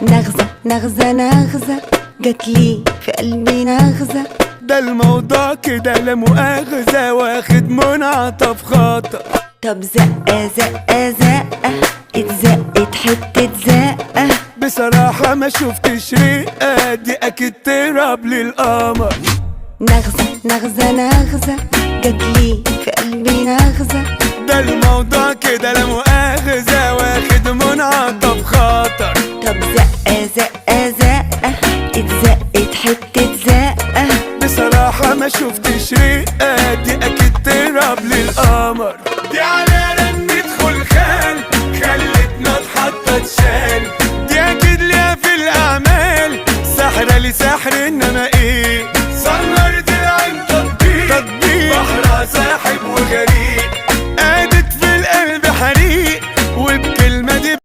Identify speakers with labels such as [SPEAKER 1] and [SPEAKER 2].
[SPEAKER 1] نغزة نغزة نغزة جاتلي في قلبي نغزة.
[SPEAKER 2] ده الموضوع كده لا مؤاخذة واخد منعطف خاطر.
[SPEAKER 1] طب زقة زقة زقة اتزقت حتة زقة.
[SPEAKER 2] بصراحة ما شفتش رقة دي اكيد تراب للقمر.
[SPEAKER 1] نغزة نغزة نغزة جاتلي في قلبي نغزة.
[SPEAKER 2] ده الموضوع كده لا مؤاخذة واخد